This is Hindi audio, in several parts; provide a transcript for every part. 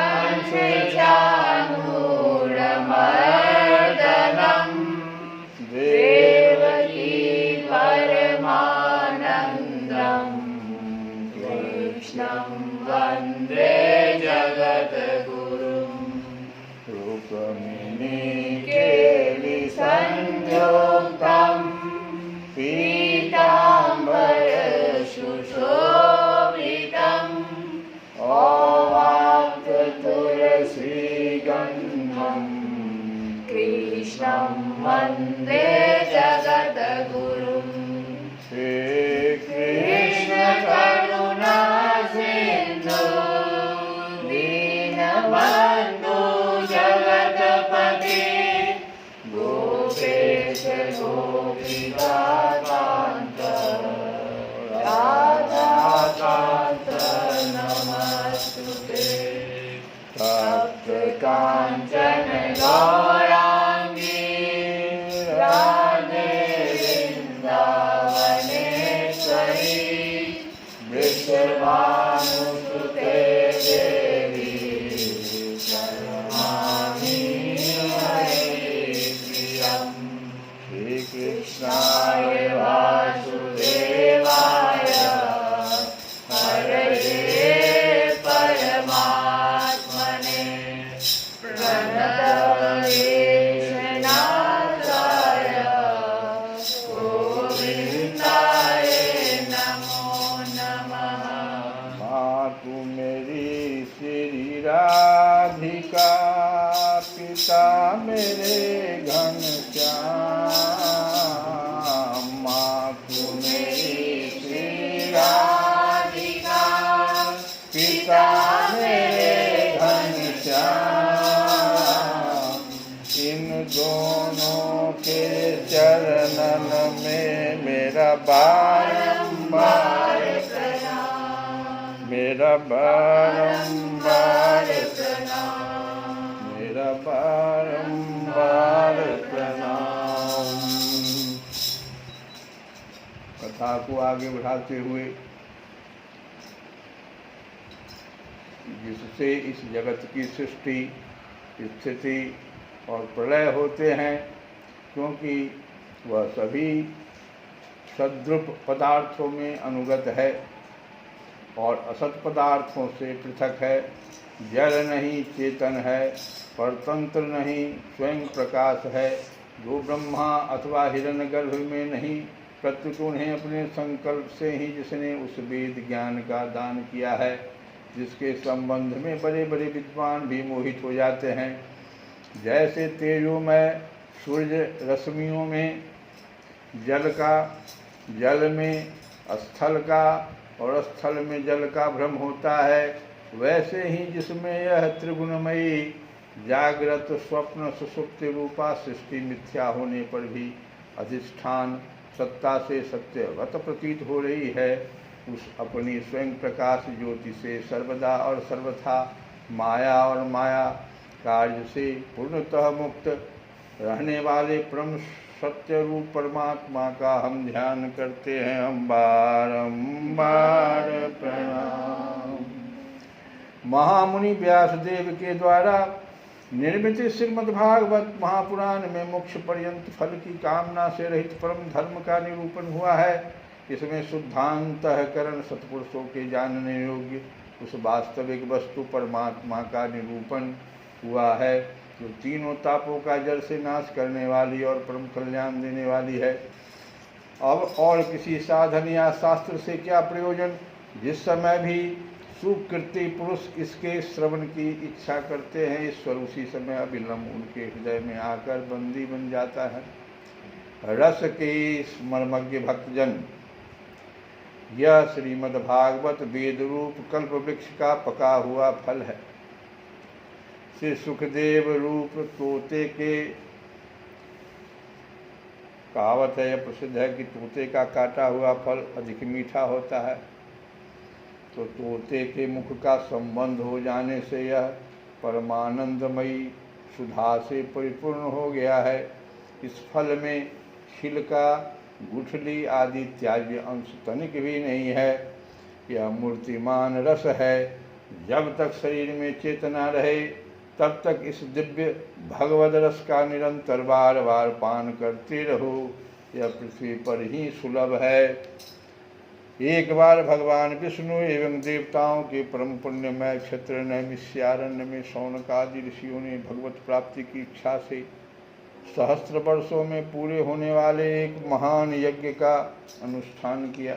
कंसचाणूरमर्दनम् देवकी परमानन्दम् कृष्णं वन्दे जगद्गुरुम् रुक्मिणीकेलिसंयुक्तम् पीताम्बरसुशोभितम् ओवाप्ततुलसीगन्धम् कृष्णं वन्दे जगद्गुरुम् श्रीकृष्ण करुणा सिन्धु दीनबन्धु जगत्पते गोपेश गोपिकान्त राधाकान्त नमस्तुते तप्त काञ्चन गौराङ्गी राधे वृन्दावनेश्वरी वृषभानुसुते देवी प्रणमामि हरिप्रियम् श्रीकृष्णाय वासुदेवाय हरये परमात्मने प्रणतक्लेशनाशाय गोविन्दाय नमो नमः। मातु मेरी श्री राधिका पिता मेरे घनश्याम मातु मेरी श्री राधिका पिता मेरे घनश्याम इन दोनों के चरणन में मेरा बारंबार प्रणाम मेरा बारंबार प्रणाम मेरा बारंबार प्रणाम। कथा को आगे बढ़ाते हुए जिससे इस जगत की सृष्टि स्थिति और प्रलय होते हैं, क्योंकि वह सभी सद्रूप पदार्थों में अनुगत है और असत पदार्थों से पृथक है। जड़ नहीं चेतन है, परतंत्र नहीं स्वयं प्रकाश है। जो ब्रह्मा अथवा हिरण्यगर्भ में नहीं, प्रत्युत उन्हें अपने संकल्प से ही जिसने उस वेद ज्ञान का दान किया है, जिसके संबंध में बड़े बड़े विद्वान भी मोहित हो जाते हैं। जैसे तेजोमय सूर्य रश्मियों में जल में स्थल का और स्थल में जल का भ्रम होता है, वैसे ही जिसमें यह त्रिगुणमयी जागृत स्वप्न सुषुप्ति रूपा सृष्टि मिथ्या होने पर भी अधिष्ठान सत्ता से सत्यवत प्रतीत हो रही है, उस अपनी स्वयं प्रकाश ज्योति से सर्वदा और सर्वथा माया और माया कार्य से पूर्णतः मुक्त रहने वाले परम सत्य रूप परमात्मा का हम ध्यान करते हैं। हम बारंबार प्रणाम। महामुनि व्यासदेव के द्वारा निर्मित श्रीमद्भागवत महापुराण में मोक्ष पर्यंत फल की कामना से रहित परम धर्म का निरूपण हुआ है। इसमें शुद्धांतःकरण सत्पुरुषों के जानने योग्य उस वास्तविक वस्तु परमात्मा का निरूपण हुआ है, जो तीनों तापों का जड़ से नाश करने वाली और परम कल्याण देने वाली है। अब और किसी साधन या शास्त्र से क्या प्रयोजन? जिस समय भी सुकृति पुरुष इसके श्रवण की इच्छा करते हैं, ईश्वर उसी समय अविलंब उनके हृदय में आकर बंदी बन जाता है। रस के स्मर्मज्ञ भक्तजन, यह श्रीमद्भागवत वेद रूप कल्प वृक्ष का पका हुआ फल है। श्री सुखदेव रूप तोते के कहावत है, यह प्रसिद्ध है कि तोते का काटा हुआ फल अधिक मीठा होता है। तो तोते के मुख का संबंध हो जाने से यह परमानंदमयी सुधा से परिपूर्ण हो गया है। इस फल में छिलका, गुठली आदि त्याज्य अंश तनिक भी नहीं है। यह मूर्तिमान रस है, जब तक शरीर में चेतना रहे तब तक इस दिव्य भगवद रस का निरंतर बार बार पान करते रहो। यह पृथ्वी पर ही सुलभ है। एक बार भगवान विष्णु एवं देवताओं के परम पुण्यमय क्षेत्र नैमिषारण्य में शौनक आदि ऋषियों ने भगवत प्राप्ति की इच्छा से सहस्त्र वर्षों में पूरे होने वाले एक महान यज्ञ का अनुष्ठान किया।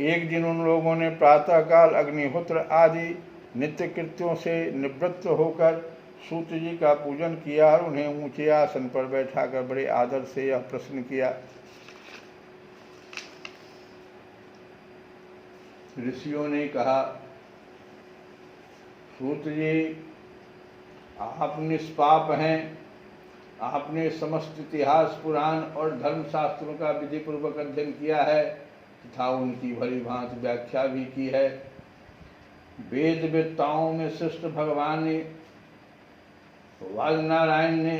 एक दिन उन लोगों ने प्रातःकाल अग्निहोत्र आदि नित्य कृत्यों से निवृत्त होकर सूत जी का पूजन किया और उन्हें ऊंचे आसन पर बैठाकर बड़े आदर से यह प्रश्न किया। ऋषियों ने कहा, सूत जी, आप निष्पाप हैं। आपने समस्त इतिहास पुराण और धर्मशास्त्रों का विधि पूर्वक अध्ययन किया है तथा उनकी भली भांति व्याख्या भी की है। वेद वेत्ताओं में श्रेष्ठ भगवान ने वाजनारायण ने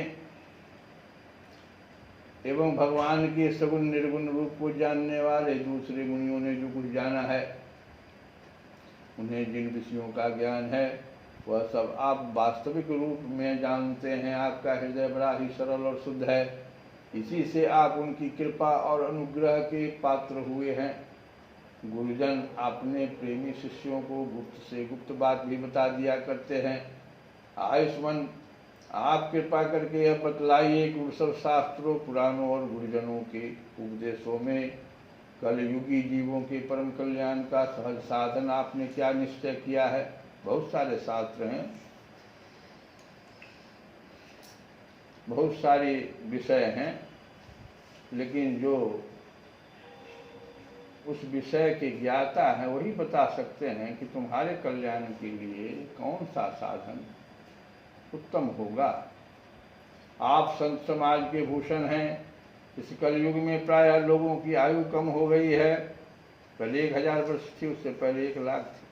एवं भगवान के सगुण निर्गुण रूप को जानने वाले दूसरे गुणियों ने जो कुछ जाना है, उन्हें जिन विषयों का ज्ञान है वह सब आप वास्तविक रूप में जानते हैं। आपका हृदय बड़ा ही सरल और शुद्ध है। इसी से आप उनकी कृपा और अनुग्रह के पात्र हुए हैं। गुरुजन अपने प्रेमी शिष्यों को गुप्त से गुप्त बात भी बता दिया करते हैं। आयुष्मान, आप कृपा करके यह बतलाइए कि सब शास्त्रों, पुराणों और गुरुजनों के उपदेशों में कलयुगी जीवों के परम कल्याण का सहज साधन आपने क्या निश्चय किया है। बहुत सारे शास्त्र हैं, बहुत सारे विषय हैं, लेकिन जो उस विषय के ज्ञाता हैं वही बता सकते हैं कि तुम्हारे कल्याण के लिए कौन सा साधन उत्तम होगा। आप संत समाज के भूषण हैं। इस कलयुग में प्रायः लोगों की आयु कम हो गई है। पहले 1000 वर्ष थी, उससे पहले 1 लाख थी,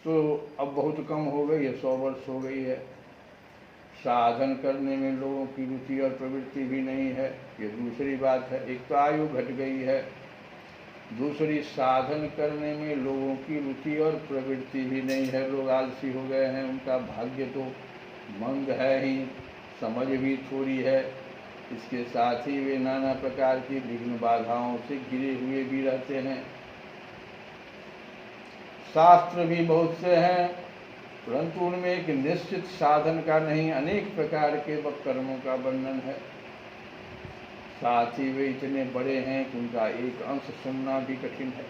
तो अब बहुत कम हो गई है, 100 वर्ष हो गई है। साधन करने में लोगों की रुचि और प्रवृत्ति भी नहीं है, ये दूसरी बात है। एक तो आयु घट गई है, दूसरी साधन करने में लोगों की रुचि और प्रवृत्ति भी नहीं है। लोग आलसी हो गए हैं, उनका भाग्य तो मंद है ही, समझ भी थोड़ी है। इसके साथ ही वे नाना प्रकार की विघ्न बाधाओं से घिरे हुए भी रहते हैं। शास्त्र भी बहुत से हैं, परंतु उनमें एक निश्चित साधन का नहीं, अनेक प्रकार के कर्मों का वर्णन है। साथ ही वे इतने बड़े हैं कि उनका एक अंश सुनना भी कठिन है।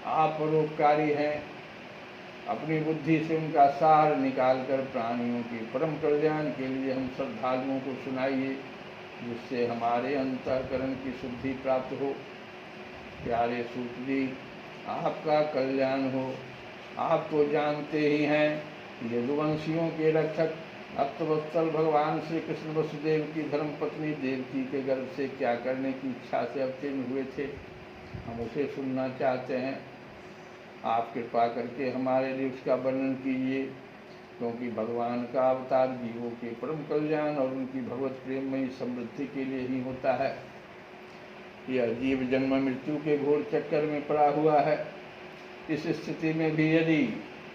आप परोपकारी हैं, अपनी बुद्धि से उनका सार निकालकर प्राणियों के परम कल्याण के लिए हम श्रद्धालुओं को सुनाइए, जिससे हमारे अंतःकरण की शुद्धि प्राप्त हो। प्यारे सूत जी, आपका कल्याण हो। आप तो जानते ही हैं, यदुवंशियों के रक्षक भक्तवत्सल भगवान श्री कृष्ण वसुदेव की धर्मपत्नी देवकी के गर्भ से क्या करने की इच्छा से अवतीर्ण हुए थे, हम उसे सुनना चाहते हैं। आप कृपा करके हमारे लिए उसका वर्णन कीजिए, क्योंकि भगवान का अवतार जीवों के परम कल्याण और उनकी भगवत प्रेममयी समृद्धि के लिए ही होता है। यह जीव जन्म मृत्यु के घोर चक्कर में पड़ा हुआ है। इस स्थिति में भी यदि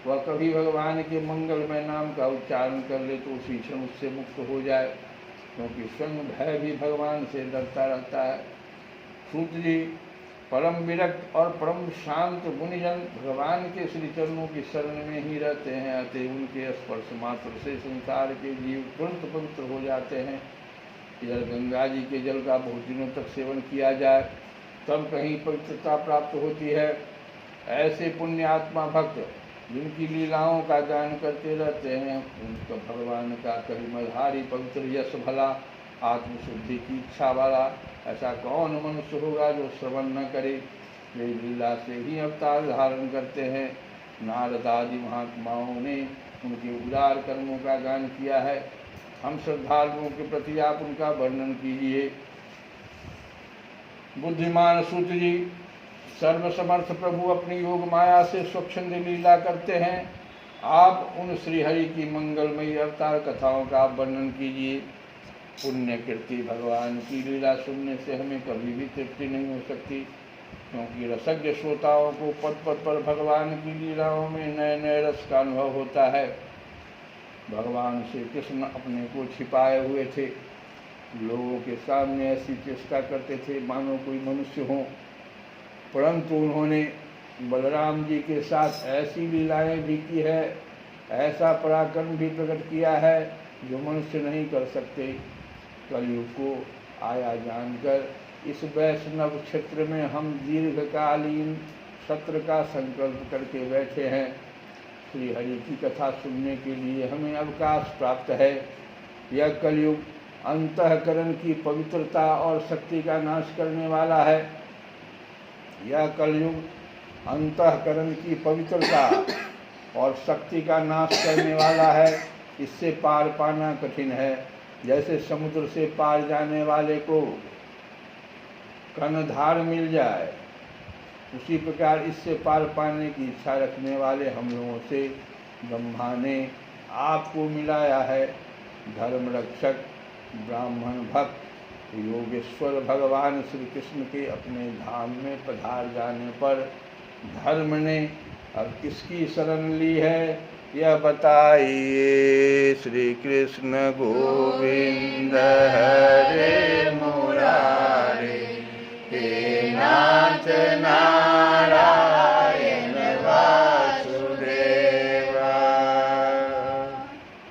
वह कभी भगवान के मंगलमय नाम का उच्चारण कर ले तो उसी क्षण उससे मुक्त हो जाए, क्योंकि स्वयं भय भी भगवान से डरता रहता है। सूत जी, परम विरक्त और परम शांत मुनिजन भगवान के श्री चरणों की शरण में ही रहते हैं, अतः उनके स्पर्श मात्र से संसार के जीव तुरंत पवित्र हो जाते हैं। इधर गंगा जी के जल का बहुत दिनों तक सेवन किया जाए तब कहीं पवित्रता प्राप्त होती है। ऐसे पुण्य आत्मा भक्त जिनकी लीलाओं का गान करते रहते हैं, उनका भगवान का कलिमलहारी पवित्र यश भला आत्मशुद्धि की इच्छा वाला ऐसा कौन मनुष्य होगा जो श्रवण न करे। वे लीला से ही अवतार धारण करते हैं। नारद आदि महात्माओं ने उनके उदार कर्मों का गान किया है। हम श्रद्धालुओं के प्रति आप उनका वर्णन कीजिए। बुद्धिमान सूत जी, सर्वसमर्थ प्रभु अपनी योग माया से स्वच्छंद लीला करते हैं। आप उन श्रीहरि की मंगलमयी अवतार कथाओं का वर्णन कीजिए। पुण्य कीर्ति भगवान की लीला सुनने से हमें कभी भी तृप्ति नहीं हो सकती। क्योंकि रसज्ञ श्रोताओं को पद पद पर भगवान की लीलाओं में नए नए रस का अनुभव होता है। भगवान श्री कृष्ण अपने को छिपाए हुए थे, लोगों के सामने ऐसी चेष्टा करते थे मानो कोई मनुष्य हो, परंतु उन्होंने बलराम जी के साथ ऐसी लीलाएं भी की है, ऐसा पराक्रम भी प्रकट किया है जो मनुष्य नहीं कर सकते। कलयुग को आया जानकर इस वैष्णव क्षेत्र में हम दीर्घकालीन सत्र का संकल्प करके बैठे हैं। श्री हरि की कथा सुनने के लिए हमें अवकाश प्राप्त है। यह कलयुग अंतःकरण की पवित्रता और शक्ति का नाश करने वाला है। यह कलयुग अंतःकरण की पवित्रता और शक्ति का नाश करने वाला है। इससे पार पाना कठिन है। जैसे समुद्र से पार जाने वाले को कर्णधार मिल जाए, उसी प्रकार इससे पार पाने की इच्छा रखने वाले हम लोगों से ब्रह्मा ने आपको मिलाया है। धर्म रक्षक ब्राह्मण भक्त योगेश्वर भगवान श्री कृष्ण के अपने धाम में पधार जाने पर धर्म ने अब किसकी शरण ली है, यह बताइए। श्री कृष्ण गोविंद हरे मुरारे, हे